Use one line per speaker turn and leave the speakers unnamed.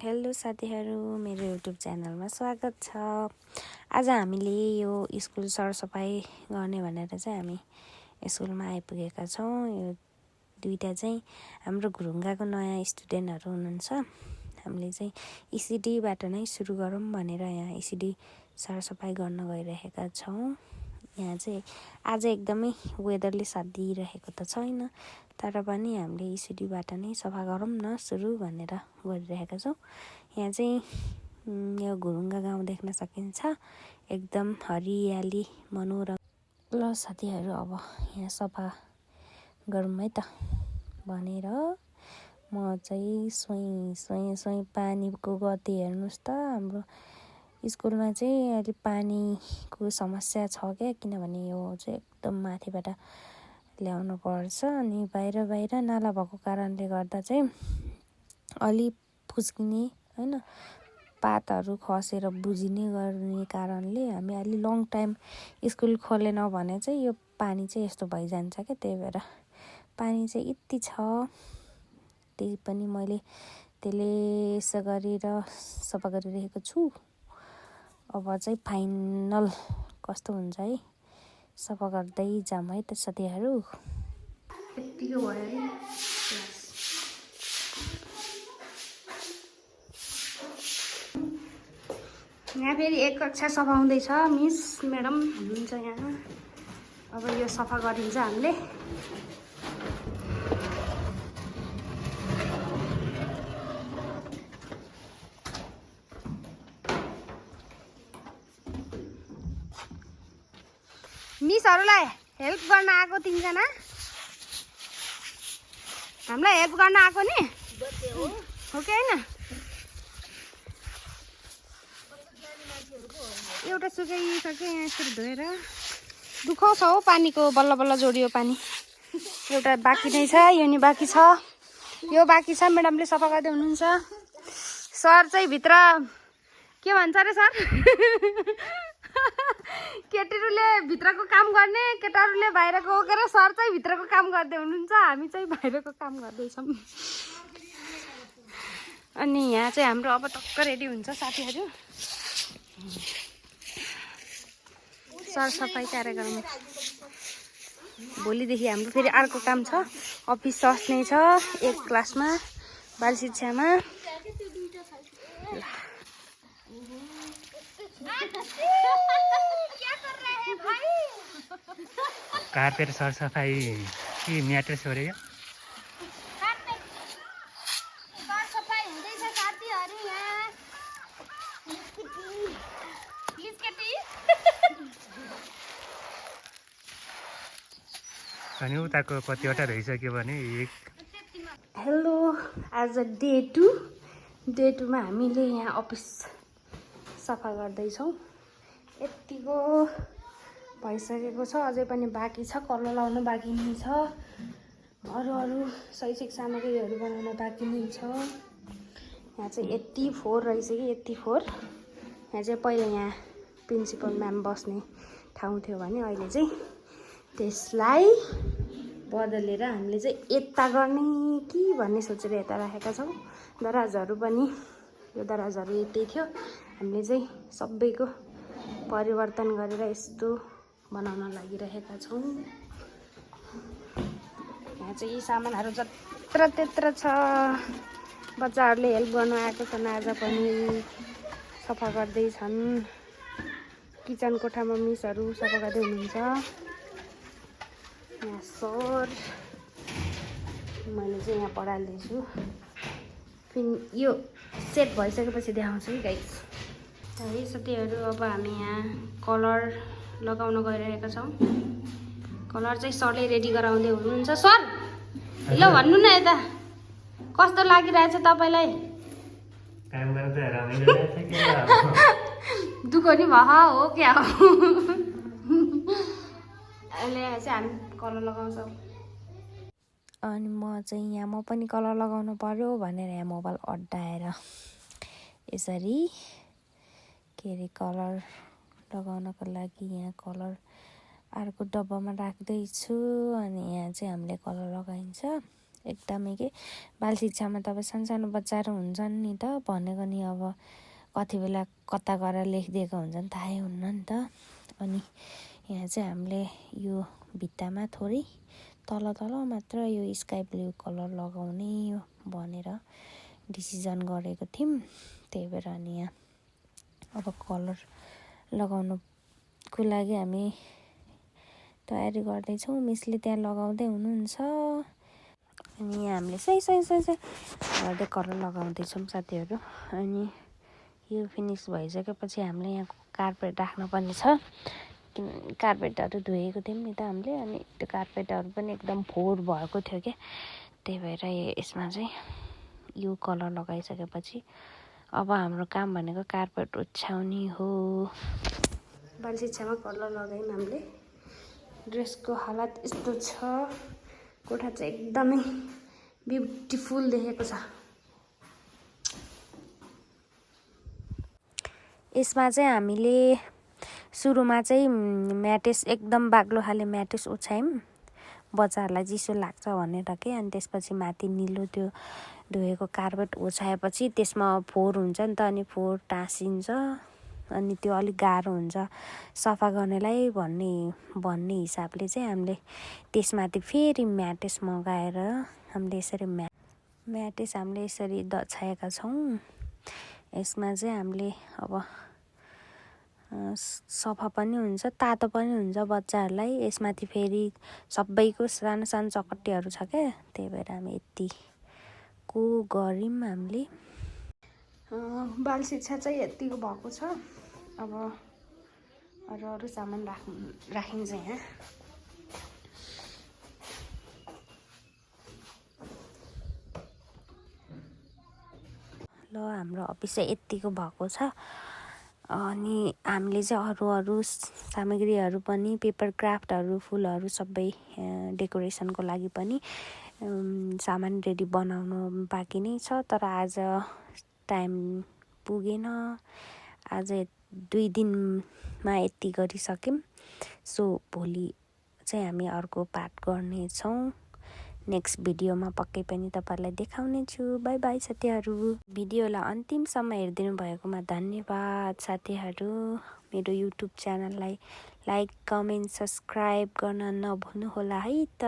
Hello साथीहरू, मेरो YouTube च्यानलमा स्वागत छ। आज हामीले यो स्कुल सरसफाइ गर्ने भनेर चाहिँ हामी स्कुलमा आइपुगेका छौँ। यो दुईटा चाहिँ हाम्रो घुरुङ्गाको नयाँ स्टुडेन्टहरू हुनुहुन्छ। हामीले चाहिँ इसिडीबाट नै सुरु गरौँ भनेर यहाँ इसिडी सरसफाइ गर्न गइरहेका छौँ। यहाँ चाहिँ आज एकदमै वेदरले साथ दिइरहेको त छैन, तर पनि हामीले इसिडीबाट नै सफा गरौँ न सुरु भनेर गरिरहेका छौँ। यहाँ चाहिँ यो घुरुङ्गा गाउँ देख्न सकिन्छ, एकदम हरियाली मनोरम। ल साथीहरू, अब यहाँ सफा गरौँ है त भनेर म चाहिँ सोही पानीको गति हेर्नुहोस् त। हाम्रो स्कुलमा चाहिँ अहिले पानीको समस्या छ क्या, किनभने यो चाहिँ एकदम माथिबाट ल्याउनु पर्छ अनि बाहिर नाला भएको कारणले गर्दा चाहिँ अलि फुस्किने होइन, पातहरू खसेर बुझिने गर्ने कारणले हामी अलि लङ टाइम स्कुल खोलेन भने चाहिँ यो पानी चाहिँ यस्तो भइजान्छ क्या। त्यही भएर पानी चाहिँ यति छ, त्यही पनि मैले त्यसले यसो गरेर सफा गरिरहेको छु। अब चाहिँ फाइनल कस्तो हुन्छ है, सफा गर्दै जाऊँ है त साथीहरू। यतिको भयो नि। यहाँ फेरि एक कक्षा सफा हुँदैछ, मिस म्याडम हुनुहुन्छ यहाँ। अब यो सफा गरिन्छ हामीले। मिसहरूलाई हेल्प गर्न आएको तिनजना, हामीलाई हेल्प गर्न आएको नि हो कि होइन? एउटा सुकाइसक्यो यहाँ यसरी धोएर। दुःख छ हौ पानीको, बल्ल बल्ल जोडियो पानी। एउटा बाँकी नै छ, यो नि बाँकी छ, यो बाँकी छ। म्याडमले सफा गर्दै हुनुहुन्छ। सर चाहिँ भित्र के भन्छ अरे सर? केटीहरूले भित्रको काम गर्ने, केटाहरूले बाहिरको बोकेर, सर चाहिँ भित्रको काम गर्दै हुनुहुन्छ, हामी चाहिँ बाहिरको काम गर्दैछौँ। अनि यहाँ चाहिँ हाम्रो अब टक्क रेडी हुन्छ साथीहरू। सरसफाइ कार्यक्रम भोलिदेखि हाम्रो फेरि अर्को काम छ। अफिस सस्ने छ एक क्लासमा, बाल शिक्षामा।
कार्पेट सरसफाई के म्याट्रेस हो रे? अनि उताको कतिवटा भइसक्यो भने एक।
हेलो, आज डे टूमा हामीले यहाँ अफिस सफा गर्दैछौँ। यतिको भइसकेको छ, अझै पनि बाँकी छ। कलर लाउनु बाँकी नै छ, अरू शैक्षिक सामग्रीहरू बनाउन बाँकी नै छ। यहाँ चाहिँ 84 रहेछ कि 84। यहाँ चाहिँ पहिला यहाँ प्रिन्सिपल म्याम बस्ने ठाउँ थियो भने अहिले चाहिँ त्यसलाई बदलेर हामीले चाहिँ यता गर्ने कि भन्ने सोचेर यता राखेका छौँ। दराजहरू पनि, यो दराजहरू यतै थियो, हामीले चाहिँ सबैको परिवर्तन गरेर यस्तो बनाउन लागिरहेका छौँ। यहाँ चाहिँ यी सामानहरू जत्र त्यत्र छ। बच्चाहरूले हेल्प गर्नु आएको छन्, आज पनि सफा गर्दैछन्। किचन कोठामा मिसहरू सफा गर्दै हुनुहुन्छ। यहाँ सर, मैले चाहिँ यहाँ पढाल्दैछु। फेरि यो सेट भइसकेपछि देखाउँछु है गाइस। है साथीहरू, अब हामी यहाँ कलर लगाउन गइरहेका छौँ। कलर चाहिँ सरले रेडी गराउँदै हुनुहुन्छ। सर ल भन्नु न, यता कस्तो लागिरहेछ तपाईँलाई?
काम गर्दा रमाइलो लाग्छ के?
दुःख नि भयो हो क्या हो? अहिले चाहिँ हामी कलर लगाउँछौँ। अनि म पनि कलर लगाउनु पर्यो भनेर यहाँ मोबाइल अड्डाएर यसरी के अरे कलर लगाउनको लागि यहाँ कलर अर्को डब्बामा राख्दैछु। अनि यहाँ चाहिँ हामीले कलर लगाइन्छ। एकदमै के बाल शिक्षामा त अब सानसानो बच्चाहरू हुन्छन् नि त भनेको नि अब कति बेला कता गएर लेखिदिएको हुन्छन् थाहै हुन्न नि त। अनि यहाँ चाहिँ हामीले यो भित्तामा थोरै तल मात्र यो स्काई ब्लू कलर लगाउने भनेर डिसिजन गरेको थियौँ। त्यही भएर अनि यहाँ अब कलर लगाउनुको लागि हामी तयारी गर्दैछौँ। मिसले त्यहाँ लगाउँदै हुनुहुन्छ अनि हामीले सही गर्दै कलर लगाउँदैछौँ साथीहरू। अनि यो फिनिस भइसकेपछि हामीले यहाँ कार्पेट राख्नुपर्ने छ। कार्पेटहरू धोएको थियौँ नि त हामीले, अनि त्यो कार्पेटहरू पनि एकदम फोहोर भएको थियो क्या। त्यही भएर यसमा चाहिँ यो कलर लगाइसकेपछि अब हाम्रो काम भनेको कार्पेट ओछ्याउने हो। बाल शिक्षामा कलर लगायौँ हामीले। ड्रेसको हालत यस्तो छ, कोठा चाहिँ एकदमै ब्युटिफुल देखेको छ। यसमा चाहिँ हामीले सुरुमा चाहिँ म्याट्रेस एकदम बाक्लो खाले म्याट्रेस ओछ्यायौँ, बच्चाहरूलाई चिसो लाग्छ भनेर के। अनि त्यसपछि माथि निलो त्यो धोएको कार्पेट ओछ्याएपछि त्यसमा फोहोर हुन्छ नि त, अनि फोहोर टाँसिन्छ अनि त्यो अलिक गाह्रो हुन्छ सफा गर्नलाई भन्ने हिसाबले चाहिँ हामीले त्यसमाथि फेरि म्याट्रेस मगाएर हामीले यसरी म्याट्रेस हामीले यसरी दछाएका छौँ। यसमा चाहिँ हामीले अब सफा पनि हुन्छ, तातो पनि हुन्छ बच्चाहरूलाई। यसमाथि फेरि सबैको सानो सानो चकट्टीहरू छ क्या, त्यही भएर हामी यतिको गऱ्यौँ हामीले। बाल शिक्षा चाहिँ यतिको भएको छ। अब अरू सामान राखिन्छ यहाँ। ल हाम्रो अफिस चाहिँ यतिको भएको छ। अनि हामीले चाहिँ अरू सामग्रीहरू पनि पेपर क्राफ्टहरू फुलहरू सबै डेकोरेसनको लागि पनि सामान रेडी बनाउनु बाँकी नै छ। तर आज टाइम पुगेन, आज 2 दिनमा यति गरिसक्यौँ। सो भोलि चाहिँ हामी अर्को पार्ट गर्नेछौँ। नेक्स्ट भिडियोमा पक्कै पनि तपाईँलाई देखाउने छु। बाई बाई साथीहरू। भिडियोलाई अन्तिमसम्म हेरिदिनु भएकोमा धन्यवाद साथीहरू। मेरो युट्युब च्यानललाई लाइक, कमेन्ट, सब्सक्राइब गर्न नभुल्नुहोला है त।